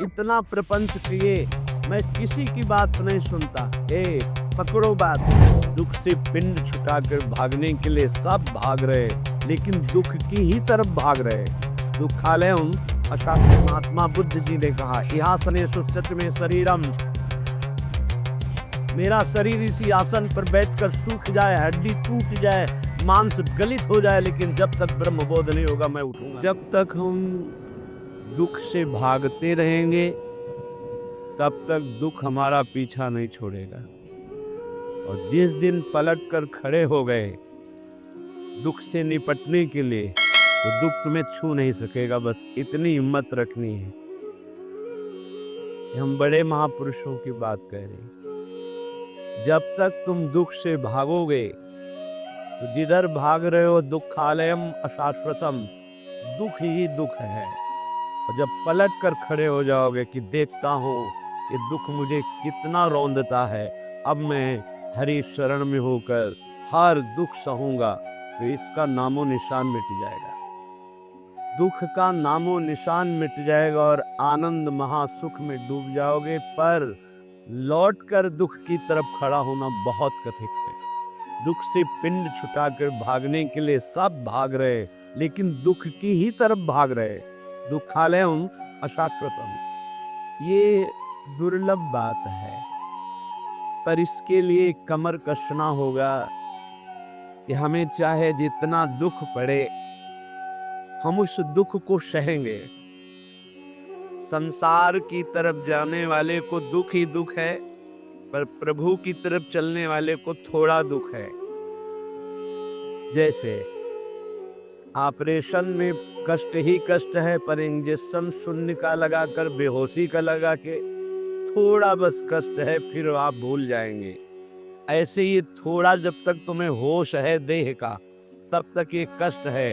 इतना प्रपंच किए, मैं किसी की बात नहीं सुनता। पकड़ो बात। दुख से पिंड छुटाकर भागने के लिए सब भाग रहे, लेकिन दुख की ही तरफ भाग रहे। दुखालयम अशास्त्र महात्मा बुद्ध जी ने कहा, इहासनेषु सत्यमे शरीरम। मेरा शरीर इसी आसन पर बैठकर सूख जाए, हड्डी टूट जाए, मांस गलित हो जाए, लेकिन जब तक ब्रह्मबोध नहीं होगा मैं उठूंगा। जब तक हम दुख से भागते रहेंगे तब तक दुख हमारा पीछा नहीं छोड़ेगा। और जिस दिन पलट कर खड़े हो गए दुख से निपटने के लिए, तो दुख तुम्हें छू नहीं सकेगा। बस इतनी हिम्मत रखनी है। हम बड़े महापुरुषों की बात कह रहे हैं। जब तक तुम दुख से भागोगे तो जिधर भाग रहे हो दुखालयम अशाश्वतम, दुख ही दुख है। और जब पलट कर खड़े हो जाओगे कि देखता हूँ ये दुख मुझे कितना रौंदता है, अब मैं हरि शरण में होकर हर दुख सहूंगा, तो इसका नामो निशान मिट जाएगा। दुख का नामो निशान मिट जाएगा और आनंद महासुख में डूब जाओगे। पर लौटकर दुख की तरफ खड़ा होना बहुत कठिन है। दुख से पिंड छुटाकर भागने के लिए सब भाग रहे, लेकिन दुख की ही तरफ भाग रहे। दुखालयम अशाश्वतम, ये दुर्लभ बात है, पर इसके लिए कमर कसना होगा कि हमें चाहे जितना दुख पड़े हम उस दुख को सहेंगे। संसार की तरफ जाने वाले को दुख ही दुख है, पर प्रभु की तरफ चलने वाले को थोड़ा दुख है। जैसे ऑपरेशन में कष्ट ही कष्ट है, पर इंजेक्शन शून्य का लगाकर बेहोशी का लगा के थोड़ा बस कष्ट है, फिर आप भूल जाएंगे। ऐसे ही थोड़ा जब तक तुम्हें होश है देह का, तब तक ये कष्ट है।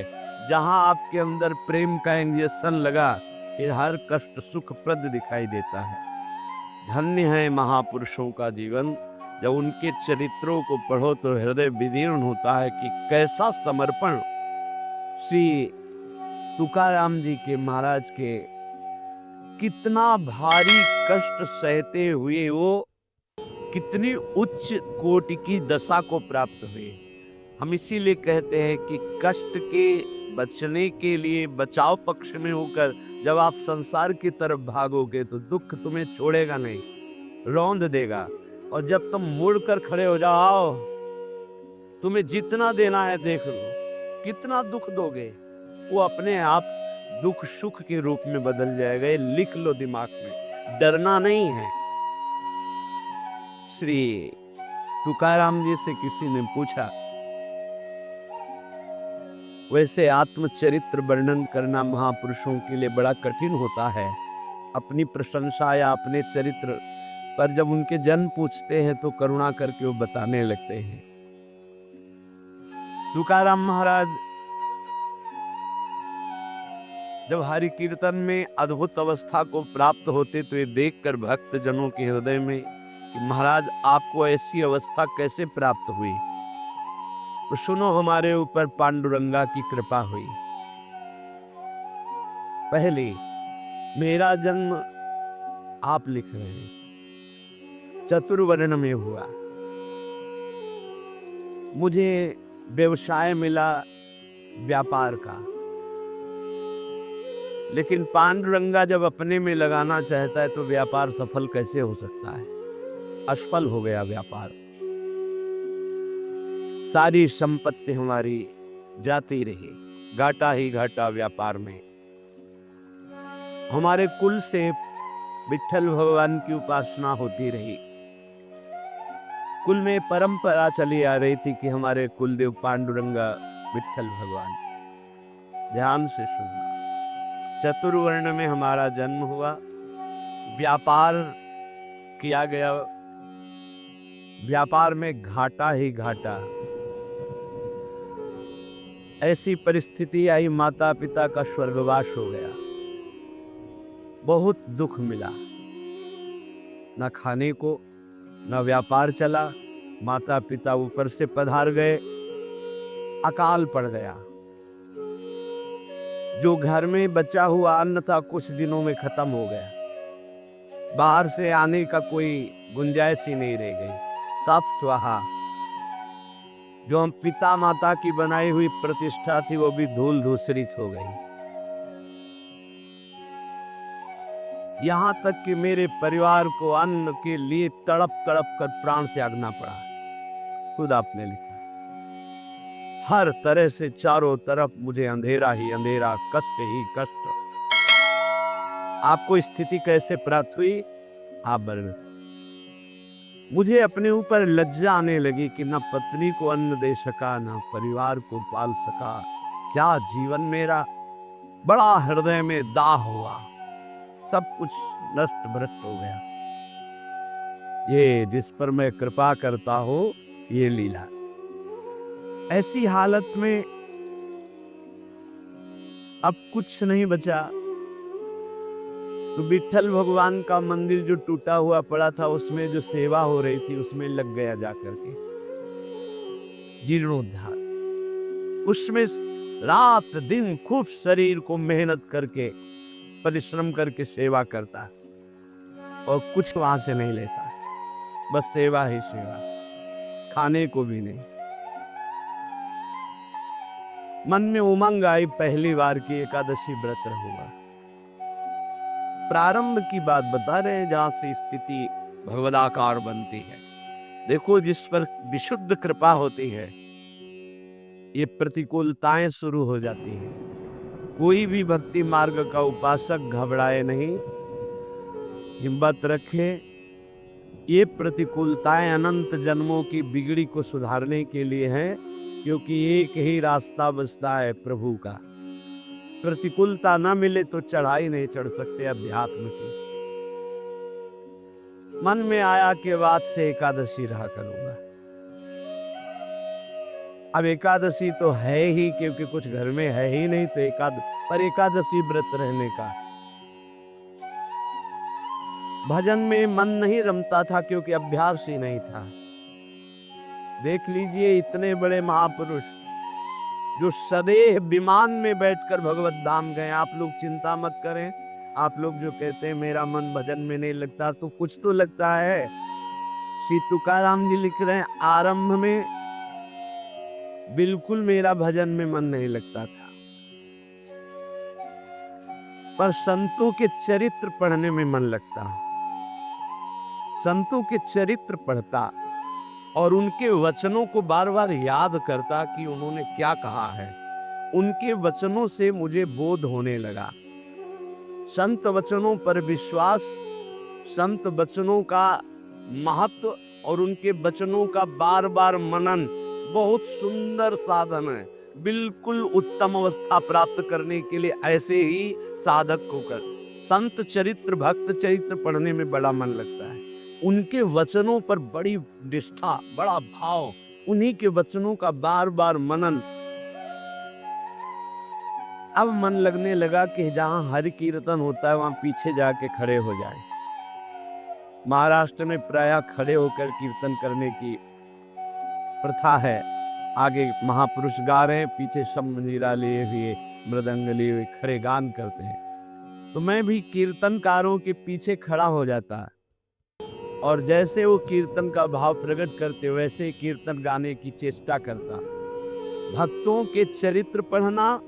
जहां आपके अंदर प्रेम का इंजेक्शन लगा, फिर हर कष्ट सुखप्रद दिखाई देता है। धन्य है महापुरुषों का जीवन। जब उनके चरित्रों को पढ़ो तो हृदय विदीर्ण होता है कि कैसा समर्पण श्री तुकाराम जी के महाराज के, कितना भारी कष्ट सहते हुए वो कितनी उच्च कोटि की दशा को प्राप्त हुए। हम इसीलिए कहते हैं कि कष्ट के बचने के लिए बचाव पक्ष में होकर जब आप संसार की तरफ भागोगे तो दुख तुम्हें छोड़ेगा नहीं, रौंद देगा। और जब तुम मुड़कर खड़े हो जाओ, तुम्हें जितना देना है देख लो, कितना दुख दोगे, वो अपने आप दुख सुख के रूप में बदल जाएगा। ये लिख लो दिमाग में, डरना नहीं है। श्री तुकाराम जी से किसी ने पूछा, वैसे आत्मचरित्र वर्णन करना महापुरुषों के लिए बड़ा कठिन होता है, अपनी प्रशंसा या अपने चरित्र, पर जब उनके जन पूछते हैं तो करुणा करके वो बताने लगते हैं। तुकाराम महाराज जब हरि कीर्तन में अद्भुत अवस्था को प्राप्त होते तो ये देखकर भक्त जनों के हृदय में कि महाराज आपको ऐसी अवस्था कैसे प्राप्त हुई, तो सुनो हमारे ऊपर पांडुरंगा की कृपा हुई। पहले मेरा जन्म, आप लिख रहे हैं, चतुर्वर्ण में हुआ। मुझे व्यवसाय मिला व्यापार का, लेकिन पांडुरंगा जब अपने में लगाना चाहता है तो व्यापार सफल कैसे हो सकता है, असफल हो गया व्यापार। सारी संपत्ति हमारी जाती रही, घाटा ही घाटा व्यापार में। हमारे कुल से विठ्ठल भगवान की उपासना होती रही। कुल में परंपरा चली आ रही थी कि हमारे कुलदेव पांडुरंगा विठ्ठल भगवान। ध्यान से सुनना, चतुर्वर्ण में हमारा जन्म हुआ, व्यापार किया गया, व्यापार में घाटा ही घाटा। ऐसी परिस्थिति आई, माता पिता का स्वर्गवास हो गया, बहुत दुख मिला, न खाने को न व्यापार चला, माता पिता ऊपर से पधार गए, अकाल पड़ गया। जो घर में बचा हुआ अन्न था कुछ दिनों में खत्म हो गया। बाहर से आने का कोई गुंजाइश ही नहीं रह गई। साफ स्वाहा। जो हम पिता माता की बनाई हुई प्रतिष्ठा थी वो भी धूल धूसरित हो गई। यहां तक कि मेरे परिवार को अन्न के लिए तड़प तड़प कर प्राण त्यागना पड़ा। खुद आपने लिखा। हर तरह से चारों तरफ मुझे अंधेरा ही अंधेरा, कष्ट ही कष्ट। आपको स्थिति कैसे प्राप्त हुई? आप बर्बाद। मुझे अपने ऊपर लज्जा आने लगी कि न पत्नी को अन्न दे सका, न परिवार को पाल सका। क्या जीवन मेरा! बड़ा हृदय में दाह हुआ। सब कुछ नष्ट भ्रष्ट हो गया। ये जिस पर मैं कृपा करता हूं, ये लीला। ऐसी हालत में अब कुछ नहीं बचा तो विठ्ठल भगवान का मंदिर जो टूटा हुआ पड़ा था उसमें जो सेवा हो रही थी उसमें लग गया जाकर के। जीर्णोद्धार। उसमें रात दिन खूब शरीर को मेहनत करके परिश्रम करके सेवा करता है और कुछ वहां से नहीं लेता, बस सेवा ही सेवा, खाने को भी नहीं। मन में उमंग आई पहली बार की एकादशी व्रत रहूंगा। प्रारंभ की बात बता रहे हैं जहां से स्थिति भगवदाकार बनती है। देखो, जिस पर विशुद्ध कृपा होती है ये प्रतिकूलताएं शुरू हो जाती हैं। कोई भी भक्ति मार्ग का उपासक घबराए नहीं, हिम्मत रखे। ये प्रतिकूलताएं अनंत जन्मों की बिगड़ी को सुधारने के लिए हैं, क्योंकि एक ही रास्ता बचता है प्रभु का। प्रतिकूलता ना मिले तो चढ़ाई नहीं चढ़ सकते अध्यात्म की। मन में आया कि बाद से एकादशी रहा करूंगा। अब एकादशी तो है ही, क्योंकि कुछ घर में है ही नहीं, तो एकादशी व्रत रहने का भजन में मन नहीं रमता था, क्योंकि अभ्यास ही नहीं था। देख लीजिए, इतने बड़े महापुरुष जो सदैव विमान में बैठकर भगवत धाम गए। आप लोग चिंता मत करें। आप लोग जो कहते हैं मेरा मन भजन में नहीं लगता, तो कुछ तो लगता है। श्री तुकाराम जी लिख रहे हैं, आरंभ में बिल्कुल मेरा भजन में मन नहीं लगता था, पर संतों के चरित्र पढ़ने में मन लगता। संतों के चरित्र पढ़ता और उनके वचनों को बार बार याद करता कि उन्होंने क्या कहा है। उनके वचनों से मुझे बोध होने लगा। संत वचनों पर विश्वास, संत वचनों का महत्व और उनके वचनों का बार बार मनन बहुत सुंदर साधन है। बिल्कुल उत्तम अवस्था प्राप्त करने के लिए ऐसे ही साधक को कर संत चरित्र, भक्त चरित्र पढ़ने में बड़ा मन लगता है। उनके वचनों पर बड़ी निष्ठा, बड़ा भाव, उन्हीं के वचनों का बार बार मनन। अब मन लगने लगा कि जहां हरि कीर्तन होता है वहां पीछे जाके खड़े हो जाए। महाराष्ट्र में प्रायः खड़े होकर कीर्तन करने की प्रथा है। आगे महापुरुष गा रहे हैं, पीछे सब मंजीरा लिए हुए, मृदंग लिए हुए खड़े गान करते हैं। तो मैं भी कीर्तनकारों के पीछे खड़ा हो जाता और जैसे वो कीर्तन का भाव प्रकट करते वैसे कीर्तन गाने की चेष्टा करता। भक्तों के चरित्र पढ़ना,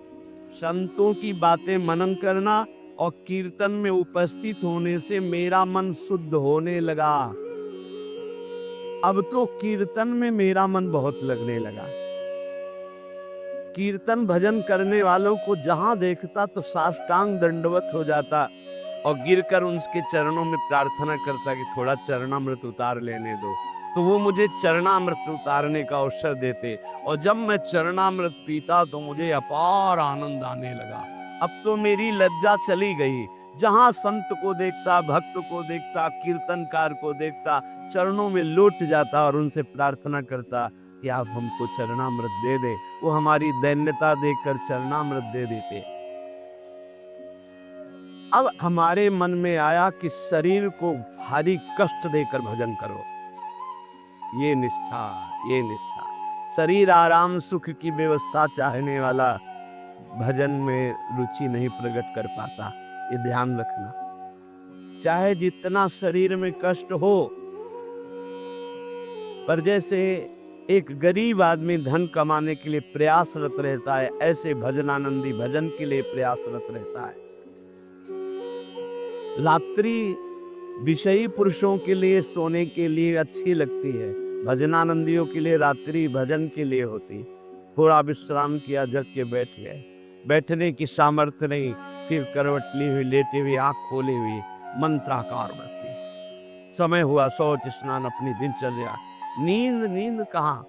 संतों की बातें मनन करना और कीर्तन में उपस्थित होने से मेरा मन शुद्ध होने लगा। अब तो कीर्तन में मेरा मन बहुत लगने लगा। कीर्तन भजन करने वालों को जहां देखता तो साष्टांग दंडवत हो जाता और गिरकर उनके चरणों में प्रार्थना करता कि थोड़ा चरणामृत उतार लेने दो। तो वो मुझे चरणामृत उतारने का अवसर देते और जब मैं चरणामृत पीता तो मुझे अपार आनंद आने लगा। अब तो मेरी लज्जा चली गई। जहां संत को देखता, भक्त को देखता, कीर्तनकार को देखता, चरणों में लौट जाता और उनसे प्रार्थना करता कि आप हमको चरणामृत दे दे। वो हमारी दैन्यता देखकर चरणामृत दे देते। अब हमारे मन में आया कि शरीर को भारी कष्ट देकर भजन करो। ये निष्ठा, ये निष्ठा। शरीर आराम सुख की व्यवस्था चाहने वाला भजन में रुचि नहीं प्रकट कर पाता, ये ध्यान रखना। चाहे जितना शरीर में कष्ट हो, पर जैसे एक गरीब आदमी धन कमाने के लिए प्रयासरत रहता है, ऐसे भजनानंदी भजन के लिए प्रयासरत रहता है। रात्रि विषयी पुरुषों के लिए सोने के लिए अच्छी लगती है, भजनानंदियों के लिए रात्रि भजन के लिए होती। थोड़ा विश्राम किया, जग के बैठ गए, बैठने की सामर्थ्य नहीं, फिर करवट ली हुई, लेटी हुई, आंख खोली हुई, मंत्राकार बढ़ती। समय हुआ शौच स्नान, अपनी दिनचर्या। नींद नींद कहाँ?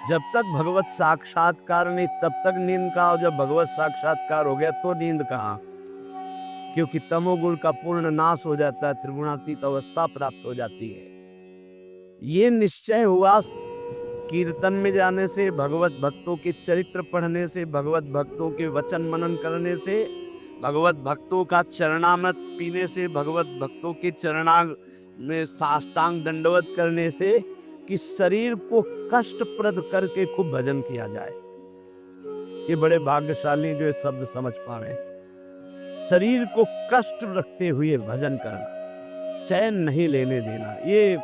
जब तक भगवत साक्षात्कार नहीं तब तक नींद कहाँ, और जब भगवत साक्षात्कार हो गया तो नींद कहाँ? क्योंकि तमोगुण का पूर्ण नाश हो जाता है, त्रिगुणातीत अवस्था प्राप्त हो जाती है। ये निश्चय हुआ कीर्तन में जाने से, भगवत भक्तों के चरित्र पढ़ने से, भगवत भक्तों के वचन मनन करने से, भगवत भक्तों का चरणामृत पीने से, भगवत भक्तों के चरणांग में साष्टांग दंडवत करने से, कि शरीर को कष्टप्रद करके खूब भजन किया जाए। ये बड़े भाग्यशाली जो शब्द समझ पा रहे हैं। शरीर को कष्ट रखते हुए भजन करना, चैन नहीं लेने देना, ये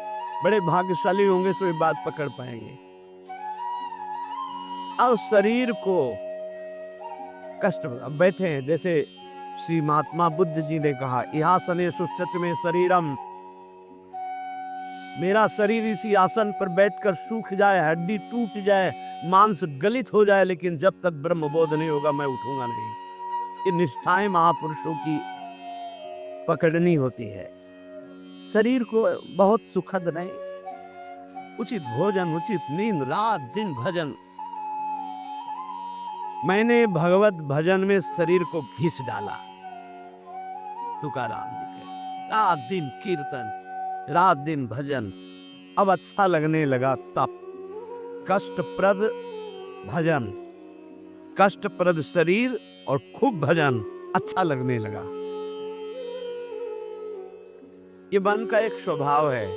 बड़े भाग्यशाली होंगे सो ये बात पकड़ पाएंगे। अब शरीर को कष्ट, बैठे हैं, जैसे श्री महात्मा बुद्ध जी ने कहा, इहासने सुसत में शरीरम, मेरा शरीर इसी आसन पर बैठकर सूख जाए, हड्डी टूट जाए, मांस गलित हो जाए, लेकिन जब तक ब्रह्म बोध नहीं होगा मैं उठूंगा नहीं। ये निष्ठाएं महापुरुषों की पकड़नी होती है। शरीर को बहुत सुखद नहीं, उचित भोजन, उचित नींद, रात दिन भजन। मैंने भगवत भजन में शरीर को घिस डाला, तुकाराम जी के। रात दिन कीर्तन, रात दिन भजन, अब अच्छा लगने लगा। तप, कष्टप्रद भजन, कष्टप्रद शरीर और खूब भजन, अच्छा लगने लगा। ये मन का एक स्वभाव है,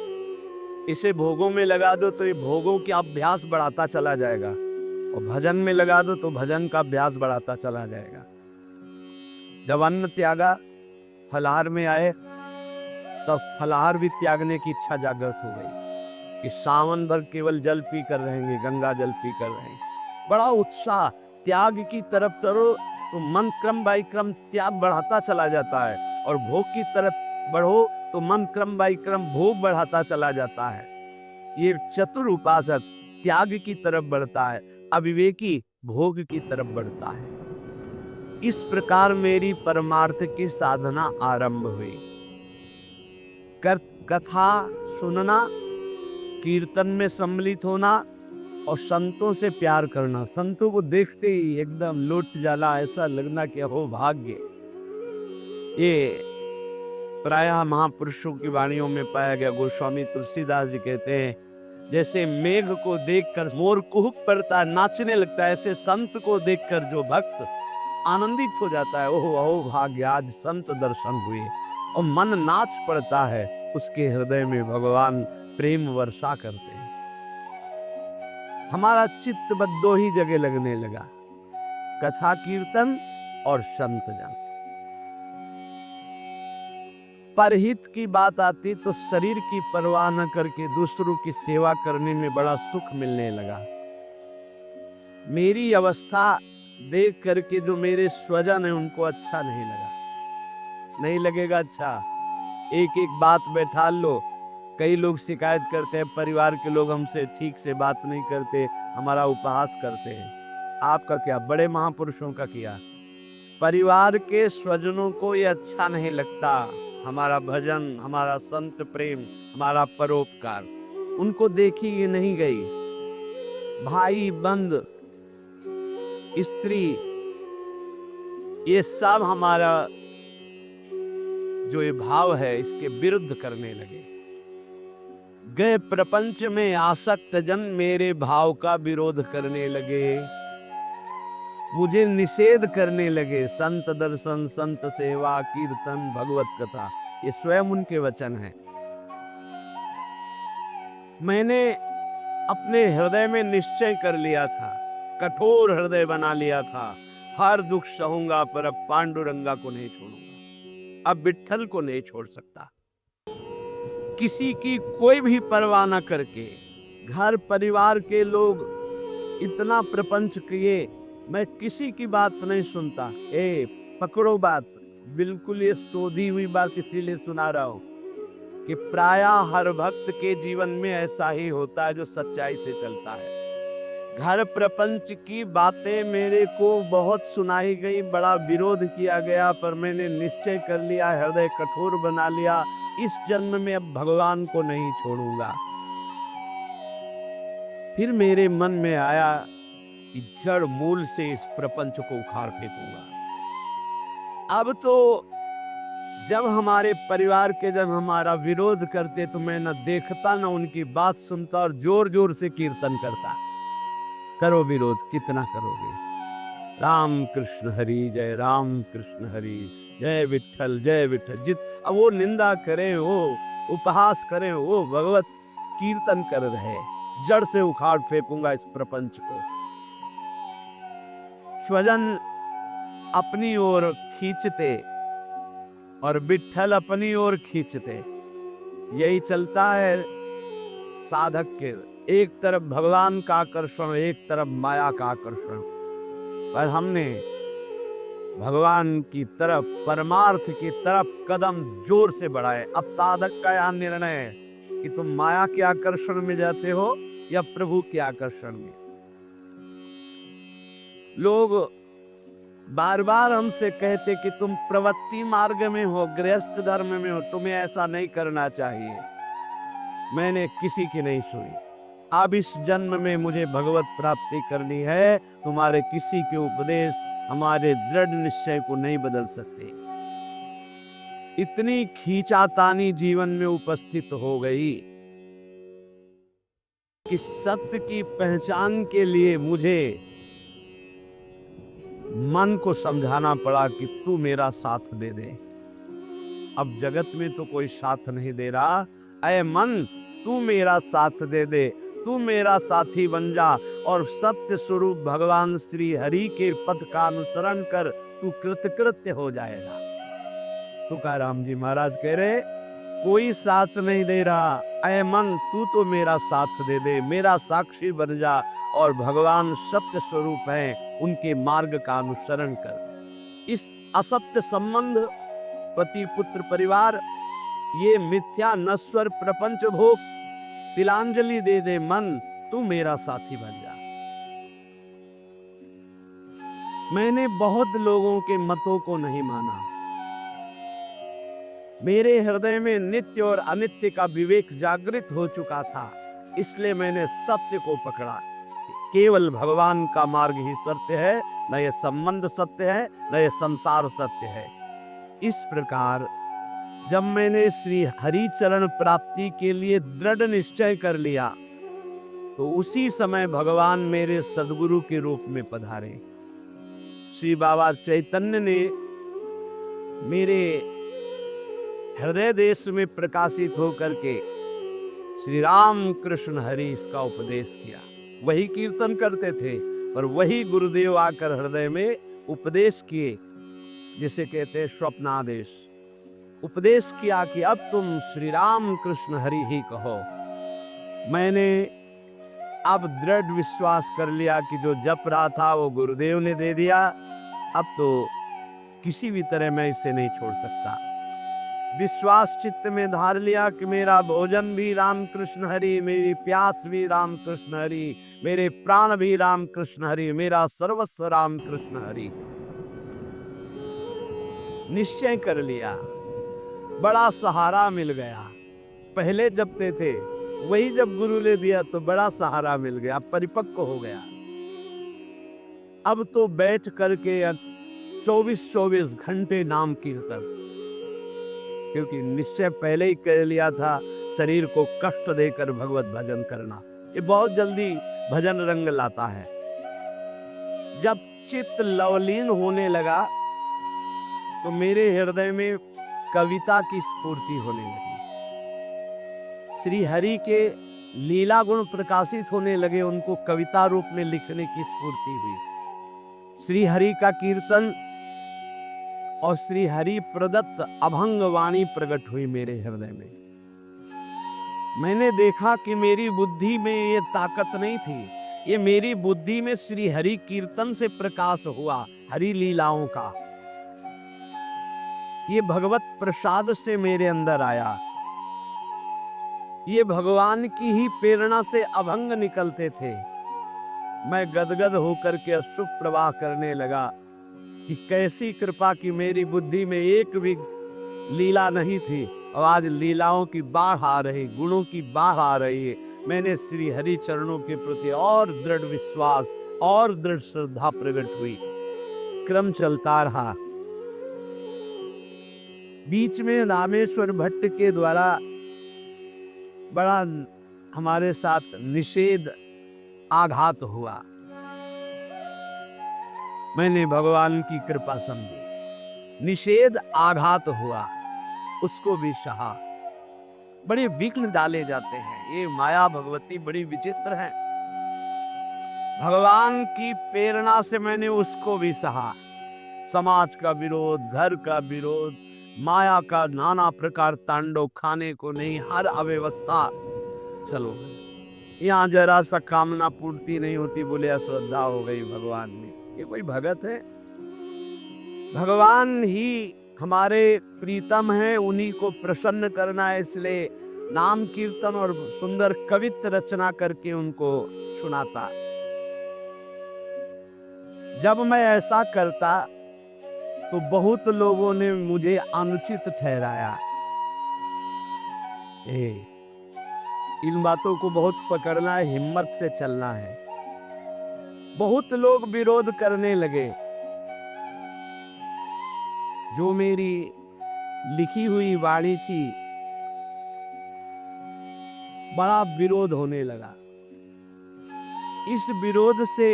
इसे भोगों में लगा दो तो ये भोगों का अभ्यास बढ़ाता चला जाएगा, और भजन में लगा दो तो भजन का अभ्यास बढ़ाता चला जाएगा। जब अन्न त्यागा, फलाहार में आए, तब फलाहार भी त्यागने की इच्छा जागृत हो गई कि सावन भर केवल जल पी कर रहेंगे, गंगा जल पी कर रहेंगे। बड़ा उत्साह, त्याग की तरफ करो तो मन क्रम बाई क्रम त्याग बढ़ाता चला जाता है, और भोग की तरफ बढ़ो तो मन क्रम बाई क्रम भोग बढ़ाता चला जाता है। ये चतुर उपासक त्याग की तरफ बढ़ता है, अविवेकी भोग की तरफ बढ़ता है। इस प्रकार मेरी परमार्थ की साधना आरंभ हुई। कथा सुनना, कीर्तन में सम्मिलित होना, और संतों से प्यार करना। संतों को देखते ही एकदम लौट जाला, ऐसा लगना कि हो भाग्य। ये प्रायः महापुरुषों की वाणियों में पाया गया। गोस्वामी तुलसीदास जी कहते हैं, जैसे मेघ को देखकर मोर कुहुक पड़ता है, नाचने लगता है, ऐसे संत को देखकर जो भक्त आनंदित हो जाता है, ओह अहो भाग्य, आज संत दर्शन हुए, और मन नाच पड़ता है, उसके हृदय में भगवान प्रेम वर्षा करते हैं। हमारा चित्त बस दो ही जगह लगने लगा, कथा कीर्तन और संत जन। परहित की बात आती तो शरीर की परवाह न करके दूसरों की सेवा करने में बड़ा सुख मिलने लगा। मेरी अवस्था देख करके जो मेरे स्वजन है उनको अच्छा नहीं लगा। नहीं लगेगा अच्छा, एक एक बात बैठा लो। कई लोग शिकायत करते हैं, परिवार के लोग हमसे ठीक से बात नहीं करते, हमारा उपहास करते हैं। आपका क्या, बड़े महापुरुषों का किया। परिवार के स्वजनों को ये अच्छा नहीं लगता, हमारा भजन, हमारा संत प्रेम, हमारा परोपकार, उनको देखी ये नहीं गई। भाई बंद, स्त्री, ये सब हमारा जो ये भाव है इसके विरुद्ध करने लगे। गए प्रपंच में आसक्त जन मेरे भाव का विरोध करने लगे, मुझे निषेध करने लगे। संत दर्शन, संत सेवा, कीर्तन, भगवत कथा, ये स्वयं उनके वचन हैं। मैंने अपने हृदय में निश्चय कर लिया था, कठोर हृदय बना लिया था, हर दुख सहूंगा पर अब पांडुरंगा को नहीं छोड़ूंगा। अब विट्ठल को नहीं छोड़ सकता। किसी की कोई भी परवाह न करके, घर परिवार के लोग इतना प्रपंच किए, मैं किसी की बात नहीं सुनता। पकड़ो बात, बिल्कुल ये सोधी हुई बात इसीलिए सुना रहा हूं कि प्रायः हर भक्त के जीवन में ऐसा ही होता है जो सच्चाई से चलता है। घर प्रपंच की बातें मेरे को बहुत सुनाई गई, बड़ा विरोध किया गया, पर मैंने निश्चय कर लिया, हृदय कठोर बना लिया, इस जन्म में अब भगवान को नहीं छोड़ूंगा। फिर मेरे मन में आया कि जड़ मूल से इस प्रपंच को उखाड़ फेंकूंगा। अब तो जब हमारे परिवार के जब हमारा विरोध करते तो मैं न देखता न उनकी बात सुनता और जोर जोर से कीर्तन करता। करो विरोध, कितना करोगे। राम कृष्ण हरि जय, राम कृष्ण हरि जय, विठ्ठल जय विठ्ठल। अब वो निंदा करे, वो उपहास करे, वो भगवत कीर्तन कर रहे, जड़ से उखाड़ फेंकूंगा इस प्रपंच को। स्वजन अपनी ओर खींचते और विट्ठल अपनी ओर खींचते, यही चलता है साधक के। एक तरफ भगवान का आकर्षण, एक तरफ माया का आकर्षण। पर हमने भगवान की तरफ, परमार्थ की तरफ कदम जोर से बढ़ाए। अब साधक का यह निर्णय है कि तुम माया के आकर्षण में जाते हो या प्रभु के आकर्षण में। लोग बार बार हमसे कहते कि तुम प्रवृत्ति मार्ग में हो, गृहस्थ धर्म में हो, तुम्हें ऐसा नहीं करना चाहिए। मैंने किसी की नहीं सुनी। अब इस जन्म में मुझे भगवत प्राप्ति करनी है। तुम्हारे किसी के उपदेश हमारे दृढ़ निश्चय को नहीं बदल सकते। इतनी खींचातानी जीवन में उपस्थित हो गई कि सत्य की पहचान के लिए मुझे मन को समझाना पड़ा कि तू मेरा साथ दे दे। अब जगत में तो कोई साथ नहीं दे रहा। ऐ मन, तू मेरा साथ दे दे, तू मेरा साथी बन जा और सत्य स्वरूप भगवान श्री हरि के पथ का अनुसरण कर, तू कृतकृत्य हो जाएगा। तुकाराम जी महाराज कह रहे, कोई साथ नहीं दे रहा। ऐ मन, तू तो मेरा साथ दे दे, मेरा साक्षी बन जा और भगवान सत्य स्वरूप है, उनके मार्ग का अनुसरण कर। इस असत्य संबंध, पति पुत्र परिवार, ये मिथ्या नश्वर प्रपंच भोग, तिलांजलि दे दे मन, तू मेरा साथी बन जा। मैंने बहुत लोगों के मतों को नहीं माना। मेरे हृदय में नित्य और अनित्य का विवेक जागृत हो चुका था, इसलिए मैंने सत्य को पकड़ा। केवल भगवान का मार्ग ही सत्य है, न ये संबंध सत्य है, न ये संसार सत्य है। इस प्रकार जब मैंने श्री हरि चरण प्राप्ति के लिए दृढ़ निश्चय कर लिया, तो उसी समय भगवान मेरे सद्गुरु के रूप में पधारे। श्री बाबा चैतन्य ने मेरे हृदय देश में प्रकाशित होकर के श्री राम कृष्ण हरि इसका उपदेश किया। वही कीर्तन करते थे, पर वही गुरुदेव आकर हृदय में उपदेश किए, जिसे कहते हैं स्वप्नादेश। उपदेश किया कि अब तुम श्री राम कृष्ण हरि ही कहो। मैंने अब दृढ़ विश्वास कर लिया कि जो जप रहा था वो गुरुदेव ने दे दिया। अब तो किसी भी तरह मैं इसे नहीं छोड़ सकता। विश्वास चित्त में धार लिया कि मेरा भोजन भी राम कृष्ण हरि, मेरी प्यास भी राम कृष्ण हरि, मेरे प्राण भी राम कृष्ण हरि, मेरा सर्वस्व राम कृष्ण हरि। निश्चय कर लिया, बड़ा सहारा मिल गया। पहले जपते थे, वही जब गुरु ने दिया तो बड़ा सहारा मिल गया, परिपक्व हो गया। अब तो बैठ करके 24-24 घंटे नाम कीर्तन, क्योंकि निश्चय पहले ही कर लिया था शरीर को कष्ट देकर भगवत भजन करना। ये बहुत जल्दी भजन रंग लाता है। जब चित्त लवलीन होने लगा तो मेरे हृदय में कविता की स्फूर्ति होने लगी। श्री हरि के लीला गुण प्रकाशित होने लगे, उनको कविता रूप में लिखने की स्फूर्ति हुई। श्री हरि का कीर्तन और श्री हरि प्रदत्त अभंग वाणी प्रकट हुई मेरे हृदय में। मैंने देखा कि मेरी बुद्धि में ये ताकत नहीं थी, ये मेरी बुद्धि में श्री हरि कीर्तन से प्रकाश हुआ, हरि लीलाओं का। ये भगवत प्रसाद से मेरे अंदर आया। ये भगवान की ही प्रेरणा से अभंग निकलते थे। मैं गदगद होकर के अश्रु प्रवाह करने लगा कि कैसी कृपा की मेरी बुद्धि में एक भी लीला नहीं थी और आज लीलाओं की बाढ़ आ रही, गुणों की बाढ़ आ रही है। मैंने श्री हरि चरणों के प्रति और दृढ़ विश्वास और दृढ़ श्रद्धा प्रकट हुई। क्रम चलता रहा। बीच में रामेश्वर भट्ट के द्वारा बड़ा हमारे साथ निषेध आघात हुआ। मैंने भगवान की कृपा समझी, निषेध आघात हुआ, उसको भी सहा। बड़े विघ्न डाले जाते हैं, ये माया भगवती बड़ी विचित्र है। भगवान की प्रेरणा से मैंने उसको भी सहा। समाज का विरोध, घर का विरोध, माया का नाना प्रकार तांडव, खाने को नहीं, हर अव्यवस्था। चलो यहाँ जरा सा कामना पूर्ति नहीं होती, बोले अश्रद्धा हो गई भगवान में। ये कोई भगत है? भगवान ही हमारे प्रीतम हैं, उन्हीं को प्रसन्न करना है, इसलिए नाम कीर्तन और सुंदर कवित्त रचना करके उनको सुनाता। जब मैं ऐसा करता तो बहुत लोगों ने मुझे अनुचित ठहराया। इन बातों को बहुत पकड़ना है, हिम्मत से चलना है। बहुत लोग विरोध करने लगे। जो मेरी लिखी हुई वाणी थी, बड़ा विरोध होने लगा। इस विरोध से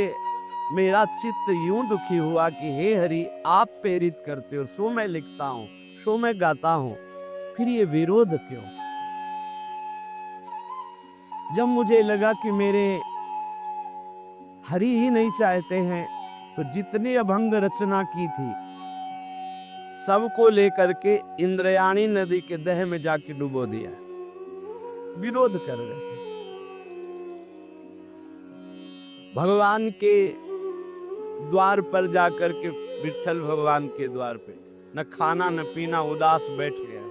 मेरा चित्त यूं दुखी हुआ कि हे हरि, आप प्रेरित करते हो, सो मैं लिखता हूं, सो मैं गाता हूं, फिर ये विरोध क्यों? जब मुझे लगा कि मेरे हरि ही नहीं चाहते हैं, तो जितनी अभंग रचना की थी सबको लेकर के इंद्रयाणी नदी के दह में जाके डुबो दिया। विरोध कर रहे थे। भगवान के द्वार पर जाकर के, विठ्ठल भगवान के द्वार पे न खाना न पीना, उदास बैठ गया।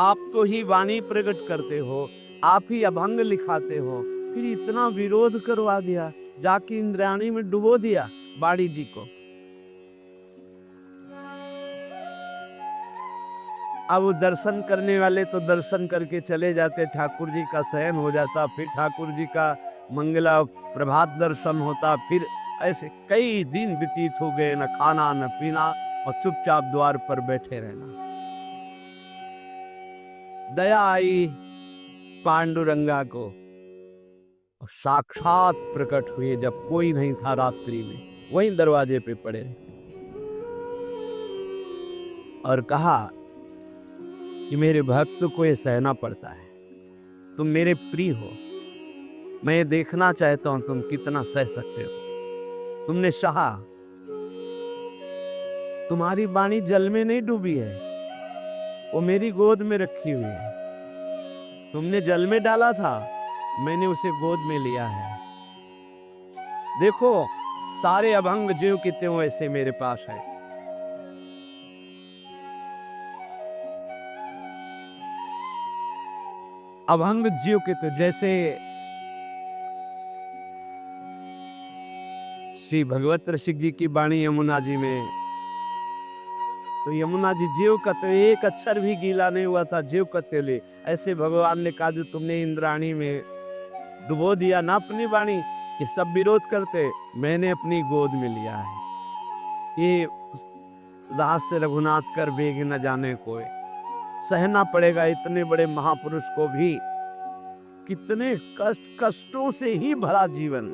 आप तो ही वाणी प्रकट करते हो, आप ही अभंग लिखाते हो, फिर इतना विरोध करवा दिया, जाके इंद्रायणी में डुबो दिया बाड़ी जी को। अब दर्शन करने वाले तो दर्शन करके चले जाते, ठाकुर जी का शयन हो जाता, फिर ठाकुर जी का मंगला प्रभात दर्शन होता, फिर ऐसे कई दिन व्यतीत हो गए, न खाना न पीना और चुपचाप द्वार पर बैठे रहना। दया आई पांडुरंगा को, साक्षात प्रकट हुए जब कोई नहीं था रात्रि में, वहीं दरवाजे पे पड़े और कहा कि मेरे भक्त को ये सहना पड़ता है, तुम मेरे प्रिय हो, मैं ये देखना चाहता हूं तुम कितना सह सकते हो। तुमने सहा, तुम्हारी वाणी जल में नहीं डूबी है, वो मेरी गोद में रखी हुई है। तुमने जल में डाला था, मैंने उसे गोद में लिया है। देखो सारे अभंग ज्यों के त्यों ऐसे मेरे पास है। अभंग ज्यों के त्यों, जैसे श्री भगवत रसिक जी की वाणी यमुना जी में, तो यमुना जी ज्यों का त्यों, एक अक्षर भी गीला नहीं हुआ था, ज्यों का त्यों ले। ऐसे भगवान ने कहा जो तुमने इंद्राणी में डुबो दिया ना अपनी वाणी, कि सब विरोध करते, मैंने अपनी गोद में लिया है। ये दास से रघुनाथ कर बेग न जाने कोई, सहना पड़ेगा इतने बड़े महापुरुष को भी। कितने कष्टों से ही भरा जीवन।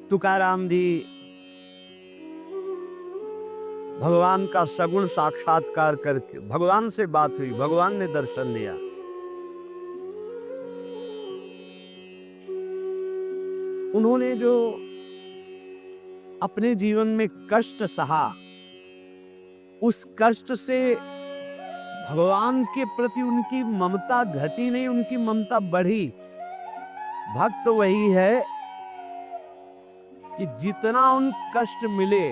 तुकाराम भी भगवान का सगुण साक्षात्कार करके, भगवान से बात हुई, भगवान ने दर्शन दिया। उन्होंने जो अपने जीवन में कष्ट सहा, उस कष्ट से भगवान के प्रति उनकी ममता घटी नहीं, उनकी ममता बढ़ी। भक्त वही है कि जितना उन कष्ट मिले,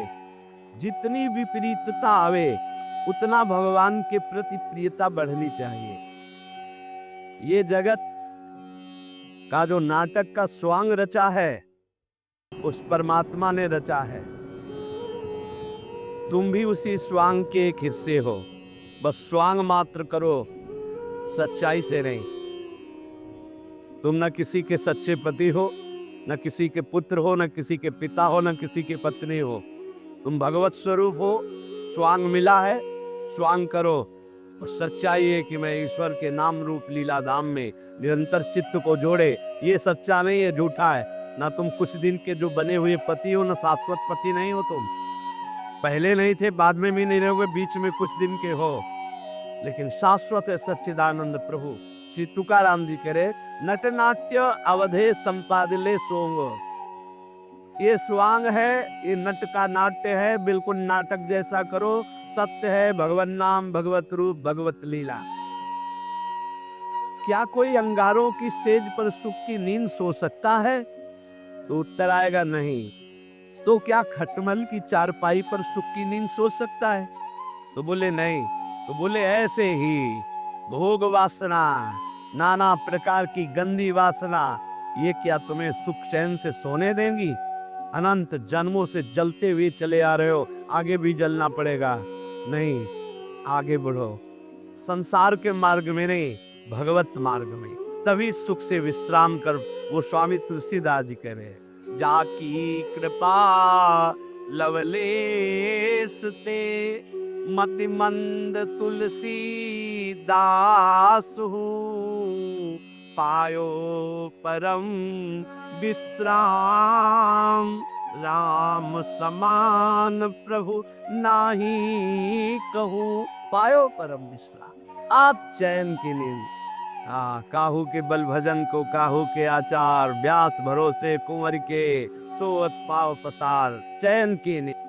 जितनी विपरीतता आवे, उतना भगवान के प्रति प्रियता बढ़नी चाहिए। ये जगत का जो नाटक का स्वांग रचा है, उस परमात्मा ने रचा है। तुम भी उसी स्वांग के एक हिस्से हो। बस स्वांग मात्र करो, सच्चाई से नहीं। तुम न किसी के सच्चे पति हो, न किसी के पुत्र हो, न किसी के पिता हो, न किसी की पत्नी हो। तुम भगवत स्वरूप हो। स्वांग मिला है, स्वांग करो। और सच्चाई है कि मैं ईश्वर के नाम रूप लीला धाम में निरंतर चित्त को जोड़े। ये सच्चा नहीं है, झूठा है। ना तुम कुछ दिन के जो बने हुए पति हो, ना शाश्वत पति नहीं हो। तुम पहले नहीं थे, बाद में भी नहीं रहोगे, बीच में कुछ दिन के हो, लेकिन शाश्वत है सच्चिदानंद प्रभु। श्री तुकाराम जी कह रहे, नट नाट्य अवधे संपादिले सोंग। ये स्वांग है, ये नट का नाट्य है, बिल्कुल नाटक जैसा करो। सत्य है भगवत नाम, भगवत रूप, भगवत लीला। क्या कोई अंगारों की सेज पर सुख की नींद सो सकता है? तो उत्तर आएगा नहीं। तो क्या खटमल की चारपाई पर सुख की नींद सो सकता है? तो बोले नहीं। तो बोले ऐसे ही भोग वासना, नाना प्रकार की गंदी वासना, ये क्या तुम्हें सुख चैन से सोने देंगी? अनंत जन्मों से जलते हुए चले आ रहे हो, आगे भी जलना पड़ेगा। नहीं, आगे बढ़ो, संसार के मार्ग में नहीं, भगवत मार्ग में, तभी सुख से विश्राम कर। वो स्वामी तुलसीदास जी कह रहे हैं, जाकी कृपा लवलेस ते मति मंद तुलसी दास हूँ, पायो परम विश्राम, राम समान प्रभु नाही कहूँ। पायो परम विश्राम, आप चैन की नींद। काहू के बल भजन को काहू के आचार, व्यास भरोसे कुंवर के, सोवत पाव पसार। चैन की नींद।